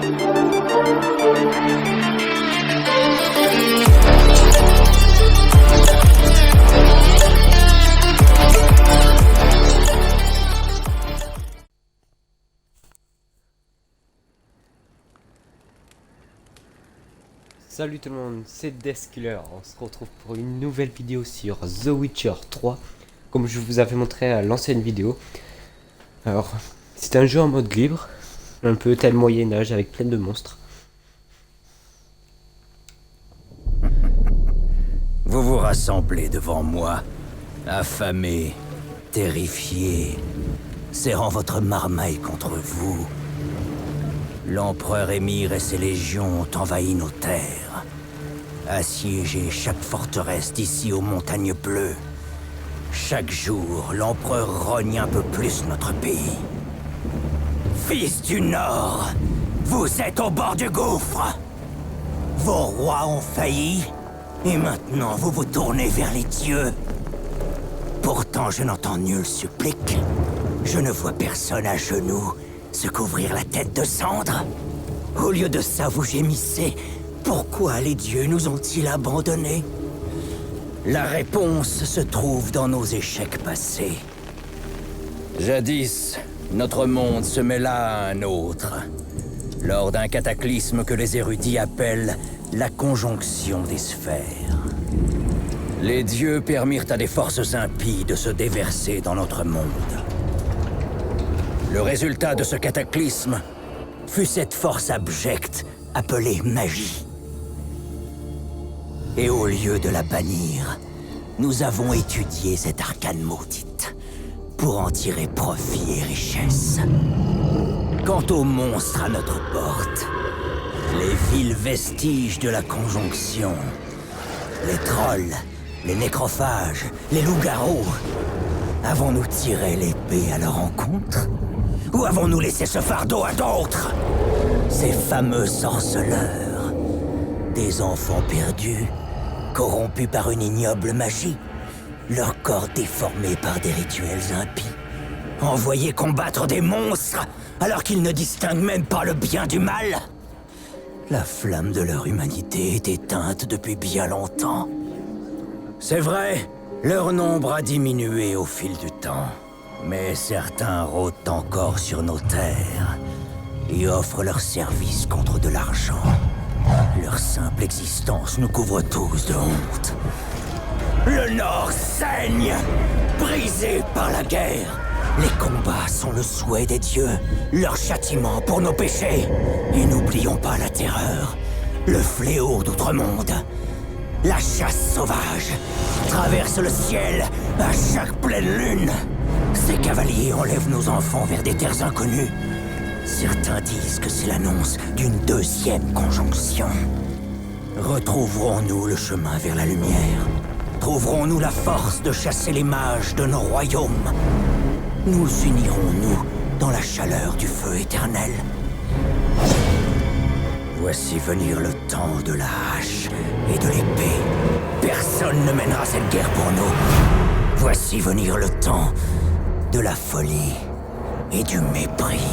Salut tout le monde, c'est Deathkiller. On se retrouve pour une nouvelle vidéo sur The Witcher 3, comme je vous avais montré à l'ancienne vidéo. Alors, c'est un jeu en mode libre, un peu tel Moyen-Âge avec plein de monstres. Vous vous rassemblez devant moi, affamés, terrifiés, serrant votre marmaille contre vous. L'empereur Émir et ses légions ont envahi nos terres, assiégé chaque forteresse d'ici aux montagnes bleues. Chaque jour, l'empereur rogne un peu plus notre pays. Fils du Nord, vous êtes au bord du gouffre. Vos rois ont failli, et maintenant vous vous tournez vers les dieux. Pourtant, je n'entends nul supplique. Je ne vois personne à genoux se couvrir la tête de cendres. Au lieu de ça, vous gémissez. Pourquoi les dieux nous ont-ils abandonnés? La réponse se trouve dans nos échecs passés. Jadis, notre monde se mêla à un autre, lors d'un cataclysme que les érudits appellent la conjonction des sphères. Les dieux permirent à des forces impies de se déverser dans notre monde. Le résultat de ce cataclysme fut cette force abjecte appelée magie. Et au lieu de la bannir, nous avons étudié cette arcane maudite pour en tirer profit et richesse. Quant aux monstres à notre porte, les vils vestiges de la conjonction, les trolls, les nécrophages, les loups-garous, avons-nous tiré l'épée à leur encontre? Ou avons-nous laissé ce fardeau à d'autres? Ces fameux sorceleurs, des enfants perdus, corrompus par une ignoble magie, leur corps déformé par des rituels impies, envoyés combattre des monstres alors qu'ils ne distinguent même pas le bien du mal. La flamme de leur humanité est éteinte depuis bien longtemps. C'est vrai, leur nombre a diminué au fil du temps. Mais certains rôdent encore sur nos terres et offrent leurs services contre de l'argent. Leur simple existence nous couvre tous de honte. Le Nord saigne, brisé par la guerre. Les combats sont le souhait des dieux, leur châtiment pour nos péchés. Et n'oublions pas la terreur, le fléau d'outre-monde. La chasse sauvage traverse le ciel à chaque pleine lune. Ces cavaliers enlèvent nos enfants vers des terres inconnues. Certains disent que c'est l'annonce d'une deuxième conjonction. Retrouverons-nous le chemin vers la lumière? Trouverons-nous la force de chasser les mages de nos royaumes? Nous unirons-nous dans la chaleur du feu éternel? Voici venir le temps de la hache et de l'épée. Personne ne mènera cette guerre pour nous. Voici venir le temps de la folie et du mépris.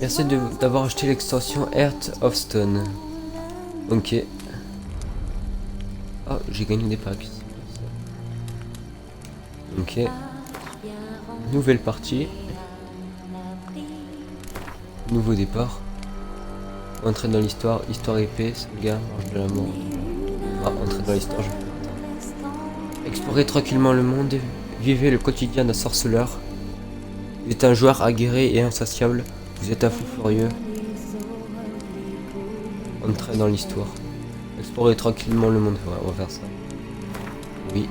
Merci d'avoir acheté l'extension Heart of Stone. Ok. Oh, j'ai gagné des packs. Ok. Nouvelle partie. Nouveau départ. Entrer dans l'histoire, histoire épée, sauvegarde, marche de la mort. Ah, entrer dans l'histoire, je peux. Explorez tranquillement le monde, vivez le quotidien d'un sorceleur. Vous êtes un joueur aguerri et insatiable, vous êtes un fou furieux. Entrez dans l'histoire. Explorez tranquillement le monde, ouais, on va faire ça. Oui.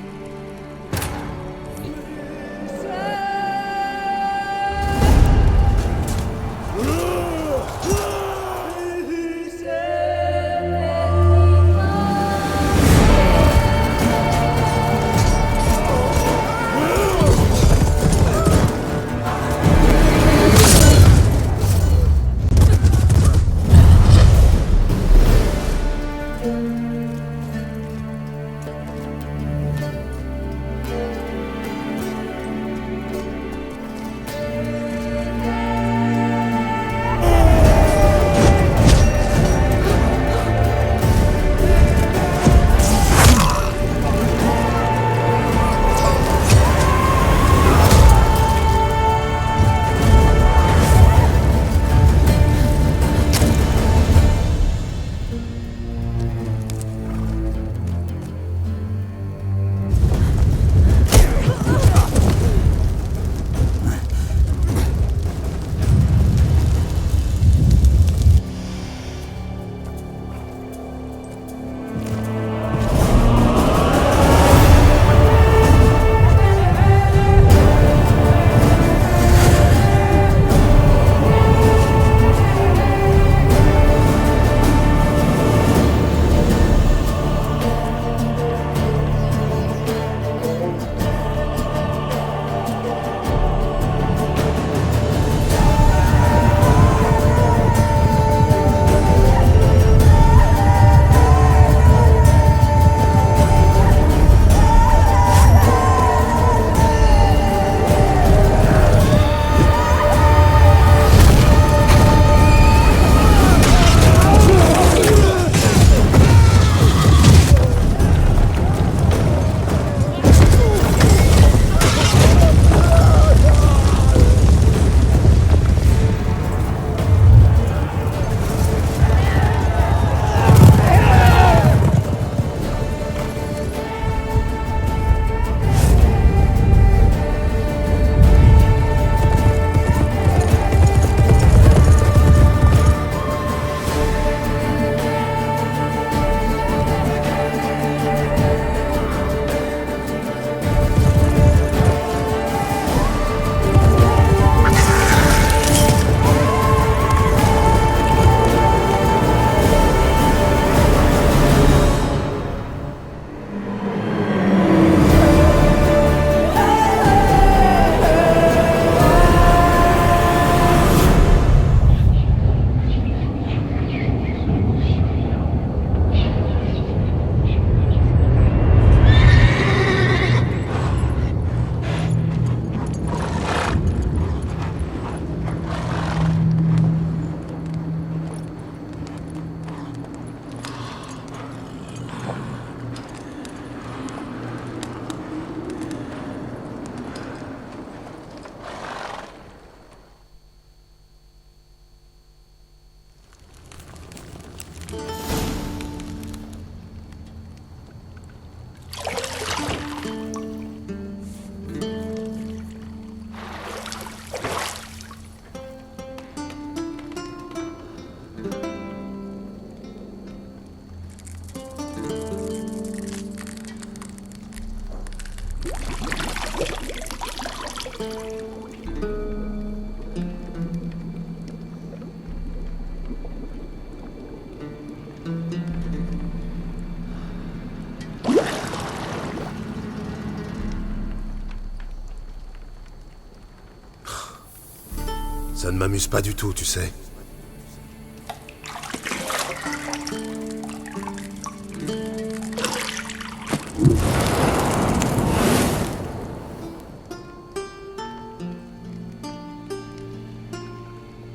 Ça ne m'amuse pas du tout, tu sais.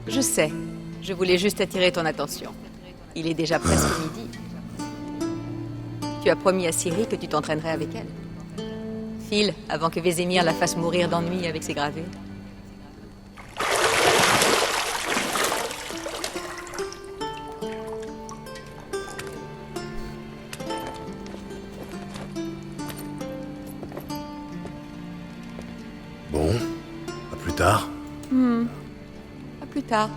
Je sais. Je voulais juste attirer ton attention. Il est déjà presque midi. Tu as promis à Ciri que tu t'entraînerais avec elle. File, avant que Vézémir la fasse mourir d'ennui avec ses gravures. Bon, à plus tard. À plus tard.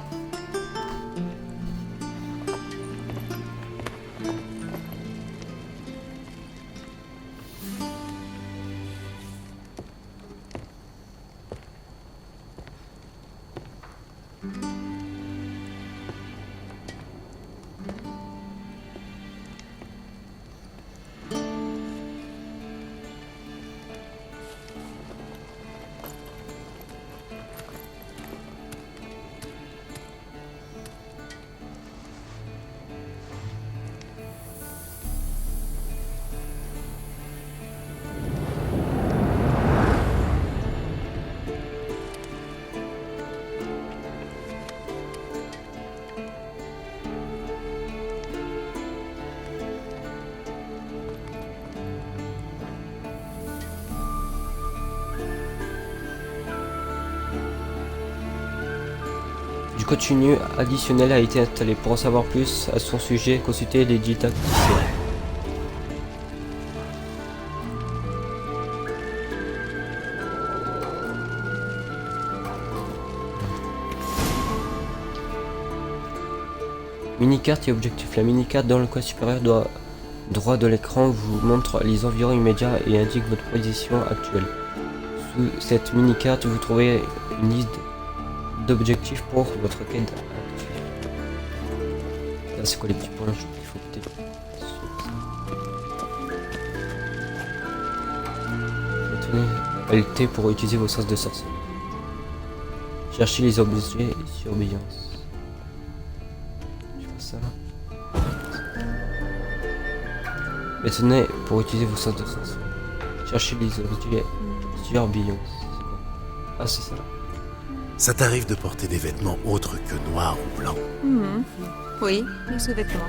Du contenu additionnel a été installé. Pour en savoir plus à son sujet, consultez les didacticiels. Mini-carte et objectif. La mini-carte dans le coin supérieur droit de l'écran vous montre les environs immédiats et indique votre position actuelle. Sous cette mini-carte, vous trouvez une liste d'objectifs pour votre quête actuelle. Là, c'est quoi les petits points? Il faut peut-être... Maintenez LT pour utiliser vos sens de sorcier. Cherchez les objets et surveillance. Ça. Maintenez pour utiliser vos sens de sens. Cherchez les objets surveillance. Ah, c'est ça. Ça t'arrive de porter des vêtements autres que noirs ou blancs? Oui, les sous-vêtements.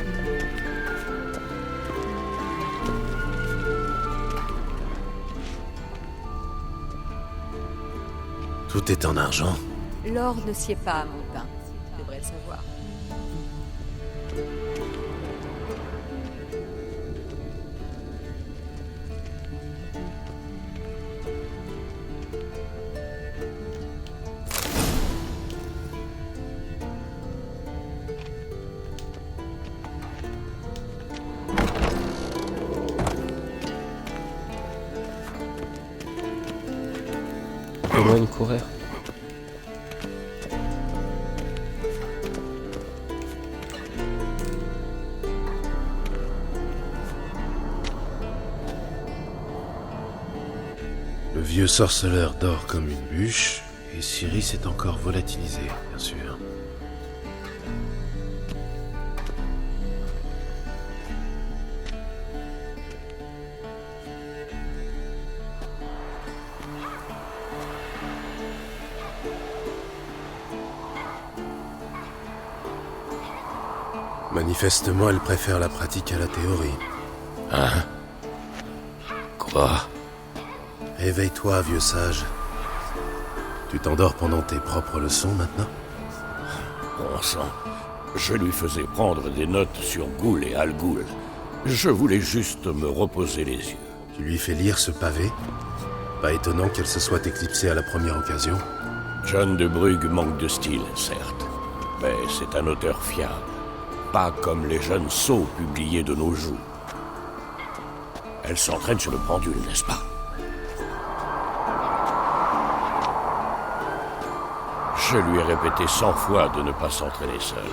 Tout est en argent. L'or ne sied pas à mon teint. Tu devrais le savoir. Comment une courir? Le vieux sorceleur dort comme une bûche, et Ciri s'est encore volatilisé, bien sûr. Manifestement, elle préfère la pratique à la théorie. Hein? Quoi? Réveille-toi, vieux sage. Tu t'endors pendant tes propres leçons maintenant? Bon sang, je lui faisais prendre des notes sur Ghoul et Al-Ghoul. Je voulais juste me reposer les yeux. Tu lui fais lire ce pavé? Pas étonnant qu'elle se soit éclipsée à la première occasion. John de Brugge manque de style, certes. Mais c'est un auteur fiable. Pas comme les jeunes sots publiés de nos jours. Elle s'entraîne sur le pendule, n'est-ce pas? Je lui ai répété 100 fois de ne pas s'entraîner seul.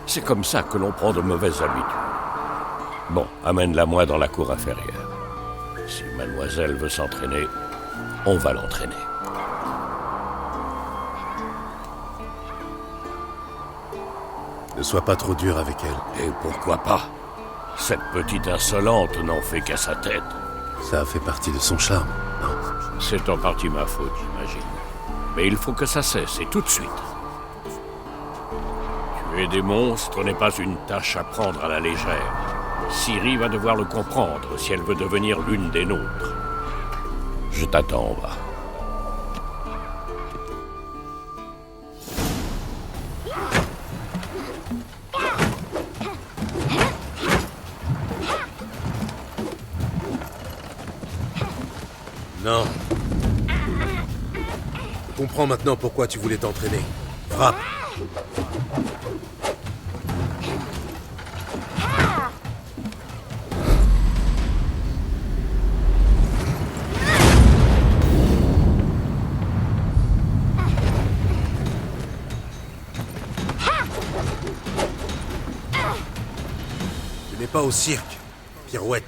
C'est comme ça que l'on prend de mauvaises habitudes. Bon, amène-la moi dans la cour inférieure. Si mademoiselle veut s'entraîner, on va l'entraîner. Ne sois pas trop dur avec elle. Et pourquoi pas? Cette petite insolente n'en fait qu'à sa tête. Ça a fait partie de son charme, non? C'est en partie ma faute, j'imagine. Mais il faut que ça cesse, et tout de suite. Tuer des monstres n'est pas une tâche à prendre à la légère. Ciri va devoir le comprendre si elle veut devenir l'une des nôtres. Je t'attends en bas. Non. Je comprends maintenant pourquoi tu voulais t'entraîner. Frappe. Tu n'es pas au cirque, pirouette.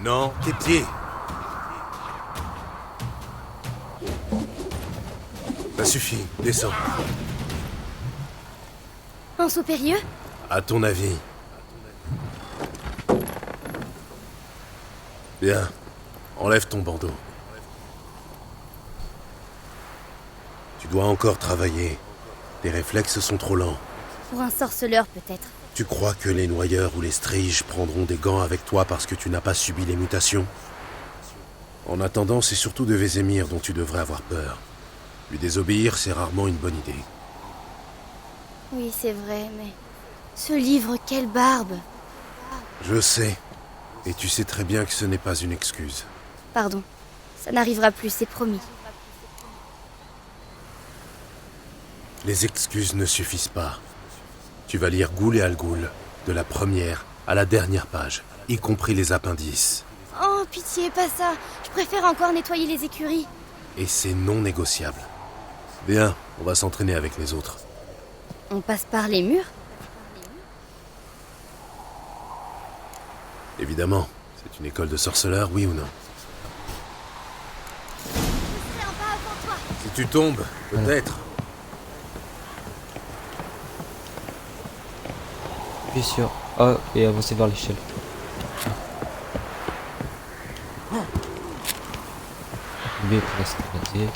Non, tes pieds. Ça suffit, descends. Un saut périlleux? À ton avis. Bien. Enlève ton bandeau. Tu dois encore travailler. Tes réflexes sont trop lents. Pour un sorceleur, peut-être. Tu crois que les noyeurs ou les striges prendront des gants avec toi parce que tu n'as pas subi les mutations? En attendant, c'est surtout de Vézémir dont tu devrais avoir peur. Lui désobéir, c'est rarement une bonne idée. Oui, c'est vrai, mais... Ce livre, quelle barbe! Je sais. Et tu sais très bien que ce n'est pas une excuse. Pardon. Ça n'arrivera plus, c'est promis. Les excuses ne suffisent pas. Tu vas lire Ghoul et Al-Ghoul, de la première à la dernière page, y compris les appendices. Oh, pitié, pas ça! Je préfère encore nettoyer les écuries. Et c'est non négociable. Bien, on va s'entraîner avec les autres. On passe par les murs? Évidemment, c'est une école de sorceleurs, oui ou non? C'est un pas avant toi! Si tu tombes, peut-être. Puis sur A et avancer vers l'échelle. B pour s'arrêter.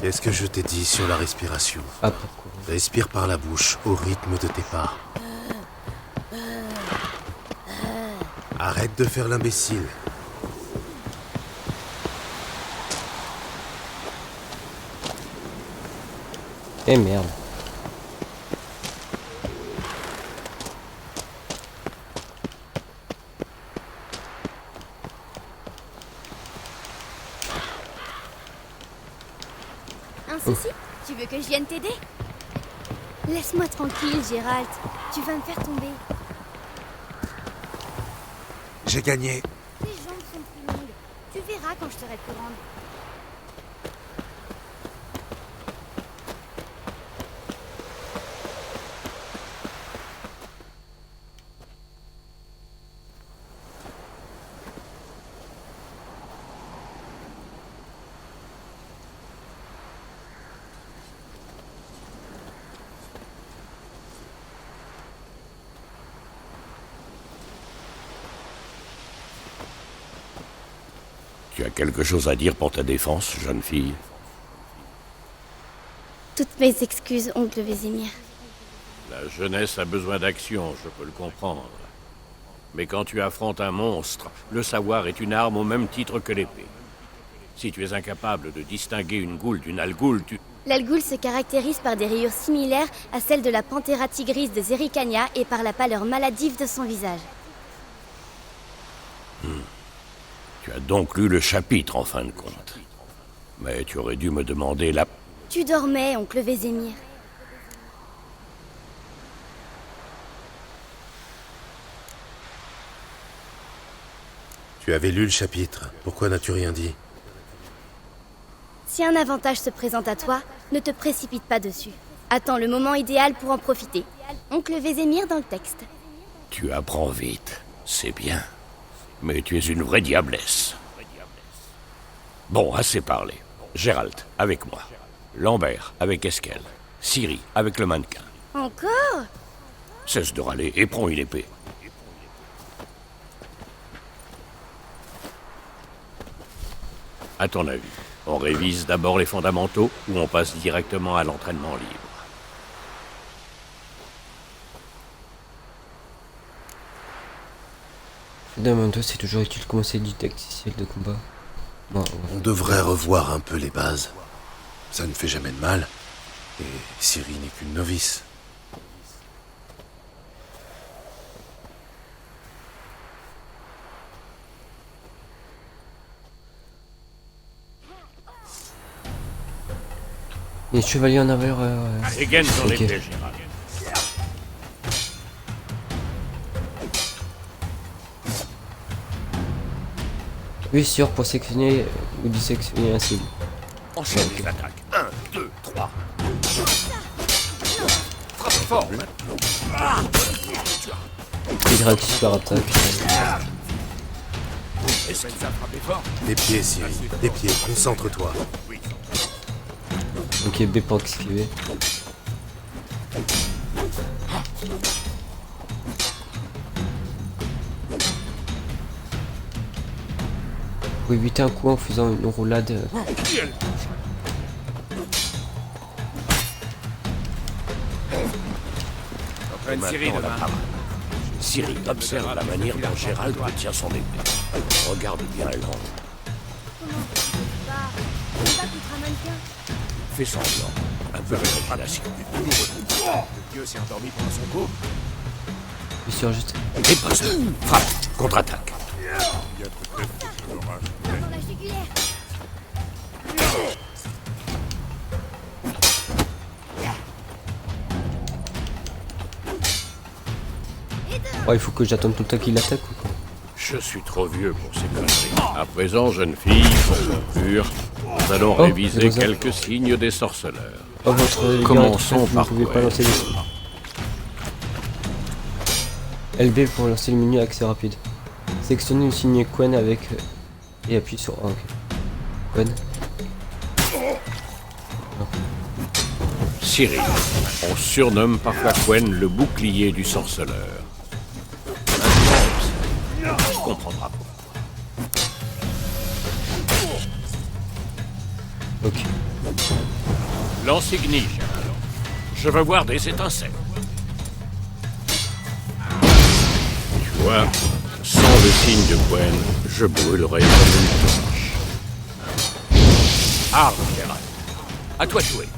Qu'est-ce que je t'ai dit sur la respiration? A pour courir. Respire par la bouche, au rythme de tes pas. Arrête de faire l'imbécile. Eh merde. Un souci? Tu veux que je vienne t'aider? Laisse-moi tranquille, Gérald. Tu vas me faire tomber. J'ai gagné. Tes jambes sont plus longues. Tu verras quand je serai plus grande. Tu as quelque chose à dire pour ta défense, jeune fille? Toutes mes excuses, oncle Vézémir. La jeunesse a besoin d'action, je peux le comprendre. Mais quand tu affrontes un monstre, le savoir est une arme au même titre que l'épée. Si tu es incapable de distinguer une goule d'une algoule, tu... L'Algoul se caractérise par des rayures similaires à celles de la Panthera tigris de Zerikania et par la pâleur maladive de son visage. Tu as donc lu le chapitre, en fin de compte. Mais tu aurais dû me demander la... Tu dormais, oncle Vézémir. Tu Tu avais lu le chapitre. Pourquoi n'as-tu rien dit? Si un avantage se présente à toi, ne te précipite pas dessus. Attends le moment idéal pour en profiter. Oncle Vézémir dans le texte. Tu apprends vite, c'est bien. Mais tu es une vraie diablesse. Bon, assez parlé. Gérald, avec moi. Lambert, avec Esquel. Ciri, avec le mannequin. Encore? Cesse de râler et prends une épée. À ton avis, on révise d'abord les fondamentaux ou on passe directement à l'entraînement libre? Fondamental, c'est toujours utile de commencer du texte initial de combat. Bon, On devrait revoir un peu les bases. Ça ne fait jamais de mal. Et Ciri n'est qu'une novice. Les chevaliers en valeur. Dégaine ton Ok. épée, Gérald. Oui, sûr, pour sectionner ou dissectionner un cible. Enchaîne les attaques. 1, 2, 3. Frappe fort. Il réactive leur attaque. Est-ce qu'il va frapper fort? Des pieds, Ciri. Des pieds. Concentre-toi. Ok, B pour esquiver. Pour éviter un coup en faisant une roulade. Ciri, observe la manière dont Gérald tient son épée. Regarde bien l'angle. Combat contre un mannequin. Fais semblant. Un peu d'imagination. Dieu s'est endormi pendant son coup. Oui, sûr, juste. Et passe. Frappe. Contre-attaque. Dans la jugulaire. Oh, il faut que j'attende tout le temps qu'il attaque ou quoi? Je suis trop vieux pour ces conneries. À présent, jeune fille, pour son pur, nous allons Oh, réviser c'est ça. quelques signes des sorceleurs. Oh, votre Commençons vous par ne pouvez pas Gwen. lancer les... LB pour lancer le menu accès rapide. Sélectionnez le signe Quen avec... et appuie sur... Ah, ok. Quen. Ciri. On surnomme parfois Quen le bouclier du sorceleur. Maintenant, tu comprendras pas. Ok. Lance Ignige. Je veux voir des étincelles. Tu vois, sans le signe de Quen, je brûlerais comme une torche. Arme, Gérald. À toi de jouer.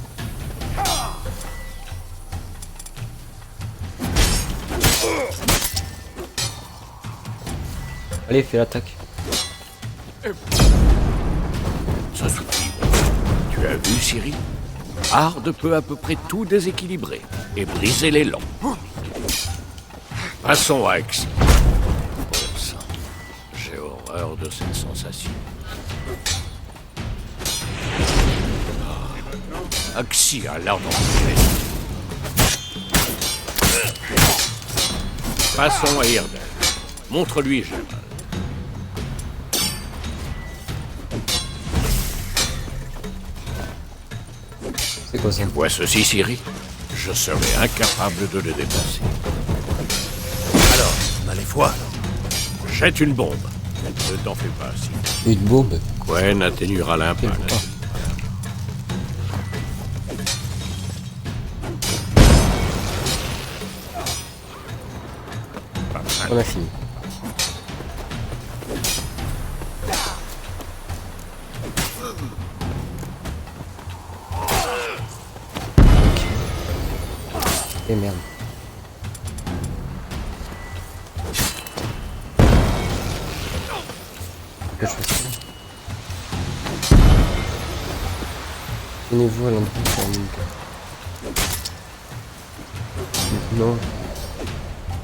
Allez, fais l'attaque. Ça suffit. Tu as vu, Ciri? Hard peut à peu près tout déséquilibrer et briser l'élan. Passons à Axie. Bon sang, j'ai horreur de cette sensation. Axie a l'air d'en. Passons à Irden. Montre-lui, Gérald. C'est quoi ça? Vois ceci, Ciri? Je serais incapable de le dépasser. Alors, on a les foies. Jette une bombe. Ne t'en fais pas, Ciri. Une bombe? Quen atténuera l'impact. On a fini. Et merde. Que je fais ça? Tenez-vous à l'endroit où on est. Maintenant,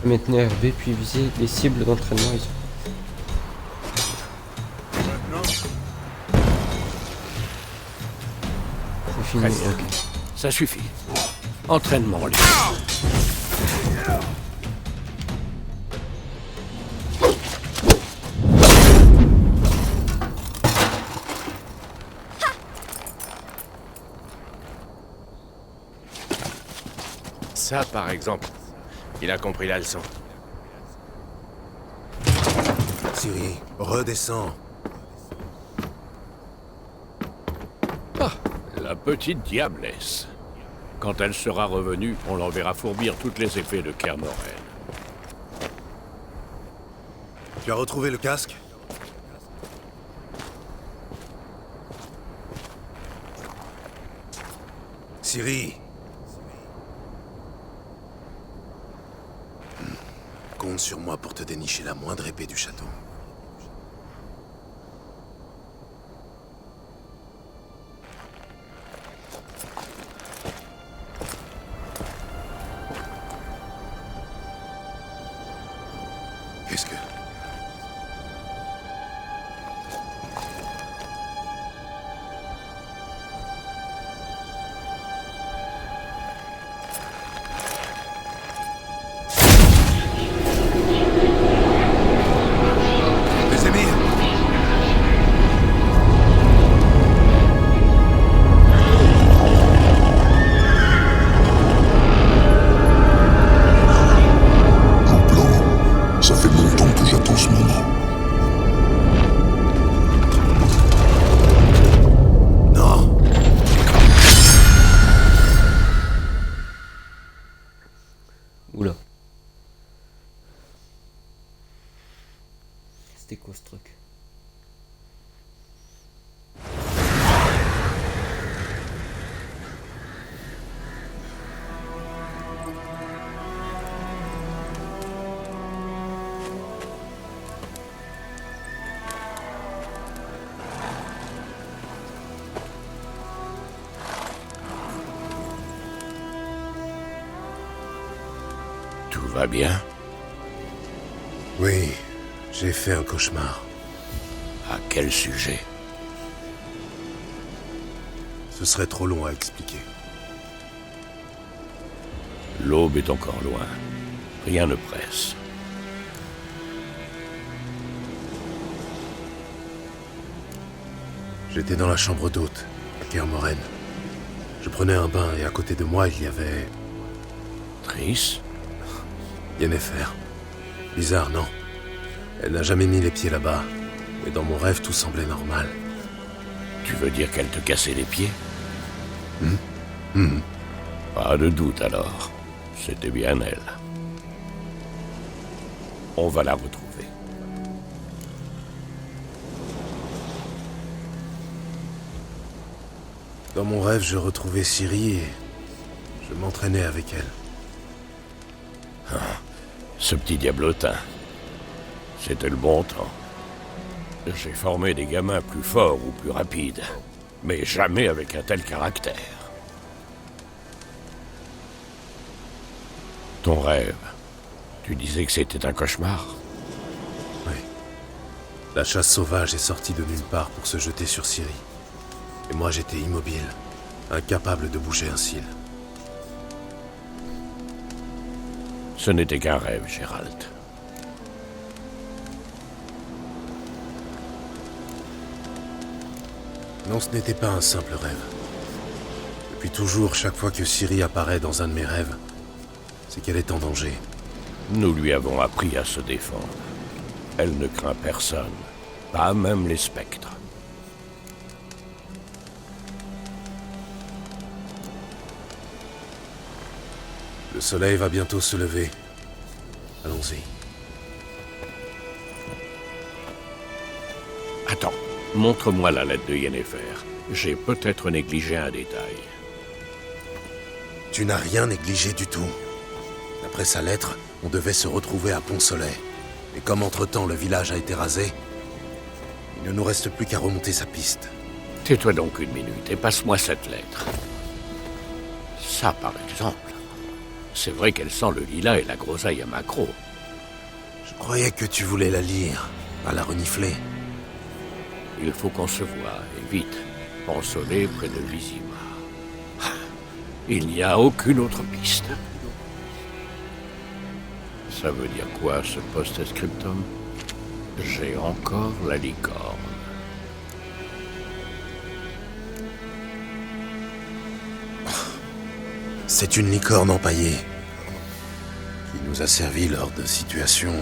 maintenez RB puis visez les cibles d'entraînement. fini. Très bien. Ok. Ça suffit. Entraînement libre. Ça, par exemple. Il a compris la leçon. Ciri, redescends. Ah, la petite diablesse. Quand elle sera revenue, on l'enverra fourbir toutes les épées de Kermoren. Tu as retrouvé le casque? Ciri. Compte sur moi pour te dénicher la moindre épée du château. Qu'est-ce que... Vesemir! Un plan. Ça fait longtemps que j'attends ce moment. Non! Oula. C'était quoi ce truc? Tout va bien? Oui, j'ai fait un cauchemar. À quel sujet? Ce serait trop long à expliquer. L'aube est encore loin. Rien ne presse. J'étais dans la chambre d'hôte, à Kermoren. Je prenais un bain et à côté de moi, il y avait... Triss? Yennefer. Bizarre, non? Elle n'a jamais mis les pieds là-bas. Mais dans mon rêve, tout semblait normal. Tu veux dire qu'elle te cassait les pieds? Pas de doute alors. C'était bien elle. On va la retrouver. Dans mon rêve, je retrouvais Ciri et je m'entraînais avec elle. Ce petit diablotin. C'était le bon temps. J'ai formé des gamins plus forts ou plus rapides, mais jamais avec un tel caractère. Ton rêve, tu disais que c'était un cauchemar? Oui. La chasse sauvage est sortie de nulle part pour se jeter sur Ciri. Et moi, j'étais immobile, incapable de bouger un cil. Ce n'était qu'un rêve, Gérald. Non, ce n'était pas un simple rêve. Depuis toujours, chaque fois que Ciri apparaît dans un de mes rêves, c'est qu'elle est en danger. Nous lui avons appris à se défendre. Elle ne craint personne, pas même les spectres. Le soleil va bientôt se lever. Allons-y. Attends, montre-moi la lettre de Yennefer. J'ai peut-être négligé un détail. Tu n'as rien négligé du tout. D'après sa lettre, on devait se retrouver à Pont-Soleil. Et comme entre-temps le village a été rasé, il ne nous reste plus qu'à remonter sa piste. Tais-toi donc une minute et passe-moi cette lettre. Ça, par exemple. C'est vrai qu'elle sent le lilas et la groseille à maquereau. Je croyais que tu voulais la lire, pas la renifler. Il faut qu'on se voie, et vite. Pont-Soleil près de Vizima. Il n'y a aucune autre piste. Ça veut dire quoi, ce post-scriptum? J'ai encore la licorne. C'est une licorne empaillée qui nous a servi lors de situations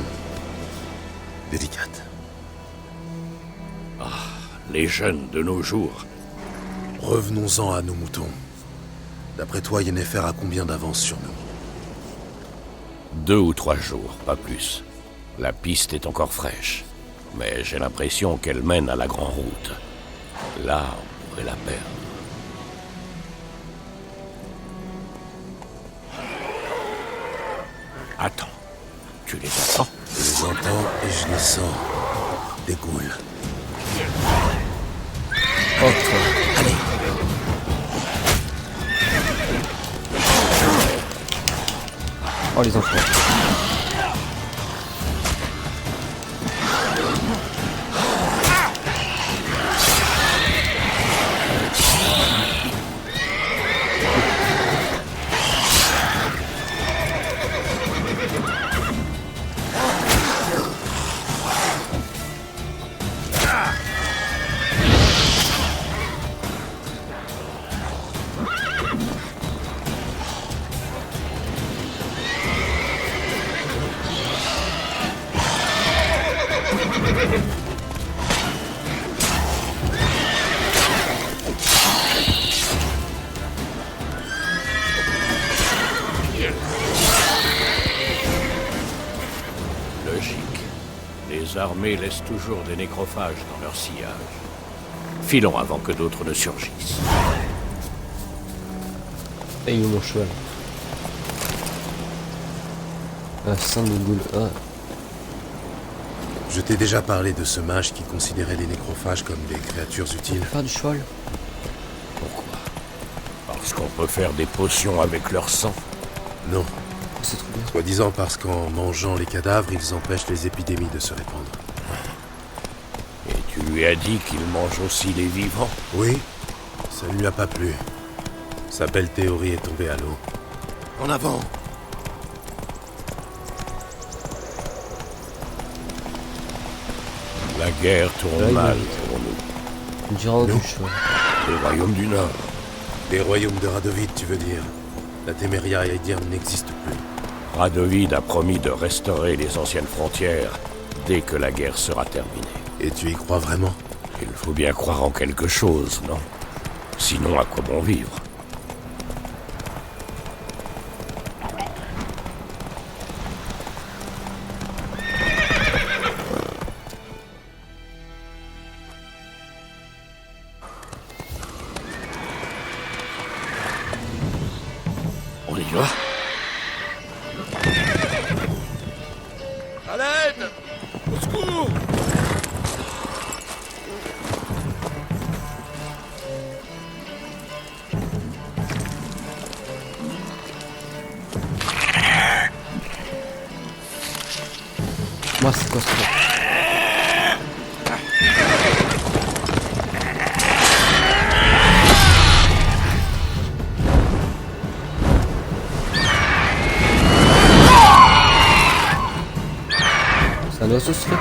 délicates. Les jeunes de nos jours. Revenons-en à nos moutons. D'après toi, Yennefer a combien d'avance sur nous? 2 ou 3 jours, pas plus. La piste est encore fraîche, mais j'ai l'impression qu'elle mène à la grande route. Là, on pourrait la perdre. Attends, tu les entends? Je les entends et je les sens. Des ghouls. Oh, toi. Allez! Oh, les enfants. Logique. Les armées laissent toujours des nécrophages dans leur sillage. Filons avant que d'autres ne surgissent. Et il est mon cheval. Ah, sang de boule. Ah, Je t'ai déjà parlé de ce mage qui considérait les nécrophages comme des créatures utiles. faire du cheval. Pourquoi? Parce qu'on peut faire des potions avec leur sang? Non. C'est trop bien. Soi-disant parce qu'en mangeant les cadavres, ils empêchent les épidémies de se répandre. Et tu lui as dit qu'il mange aussi les vivants? Oui, ça ne lui a pas plu. Sa belle théorie est tombée à l'eau. En avant! La guerre tourne Là, mal il- pour nous. Durant Non. du cheval. Les royaumes du Nord. Les royaumes de Radovid, tu veux dire? La Téméria et Aedirn n'existent plus. Radovid a promis de restaurer les anciennes frontières dès que la guerre sera terminée. Et tu y crois vraiment? Il faut bien croire en quelque chose, non? Sinon, à quoi bon vivre? On y va? À l'aide! Au secours! Moi, c'est quoi ce truc? C'est un oiseau ce truc?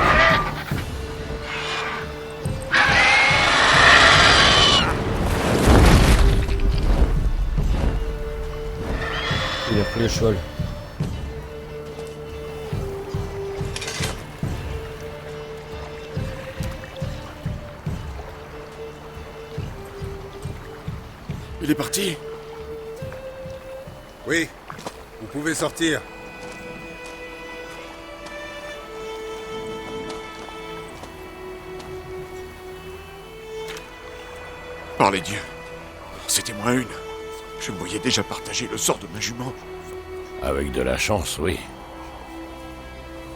Il a pris le cheval. Il est parti! Oui, vous pouvez sortir. Par les dieux. C'était moins une. Je me voyais déjà partager le sort de ma jument. Avec de la chance, oui.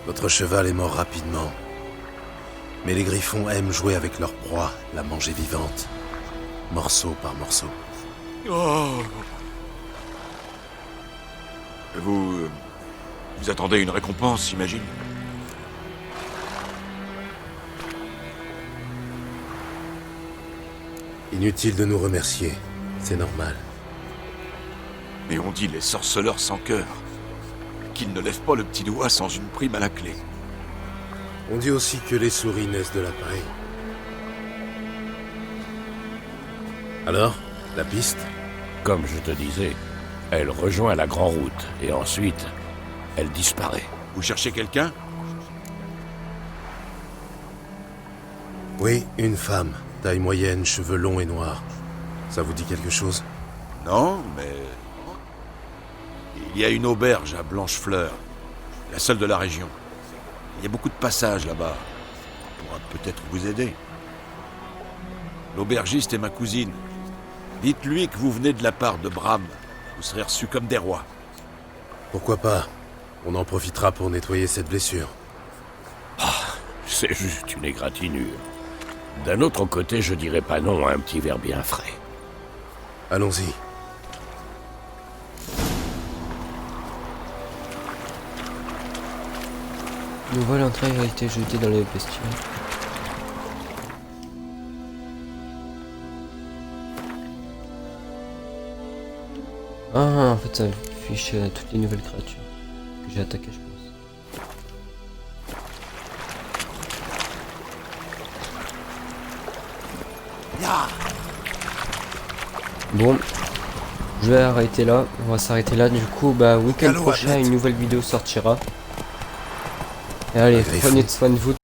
Votre cheval est mort rapidement. Mais les griffons aiment jouer avec leur proie, la manger vivante. Morceau par morceau. Oh. Vous attendez une récompense, j'imagine? Inutile de nous remercier. C'est normal. Mais on dit les sorceleurs sans cœur. Qu'ils ne lèvent pas le petit doigt sans une prime à la clé. On dit aussi que les souris naissent de la paille. Alors, la piste? Comme je te disais, elle rejoint la Grande Route, et ensuite, elle disparaît. Vous cherchez quelqu'un? Oui, une femme. Taille moyenne, cheveux longs et noirs. Ça vous dit quelque chose? Non, mais... Il y a une auberge à Blanchefleur. La seule de la région. Il y a beaucoup de passages là-bas. On pourra peut-être vous aider. L'aubergiste est ma cousine. Dites-lui que vous venez de la part de Bram. Vous serez reçus comme des rois. Pourquoi pas? On en profitera pour nettoyer cette blessure. C'est juste une égratignure. D'un autre côté, je dirais pas non à un petit verre bien frais. Allons-y. Une nouvelle entrée a été jetée dans les bestiaires. Ah, en fait, ça affiche toutes les nouvelles créatures que j'ai attaquées, je pense. Bon, je vais arrêter là. On va s'arrêter là. Du coup, bah, week-end prochain, une nouvelle vidéo sortira. Et allez, prenez soin de vous.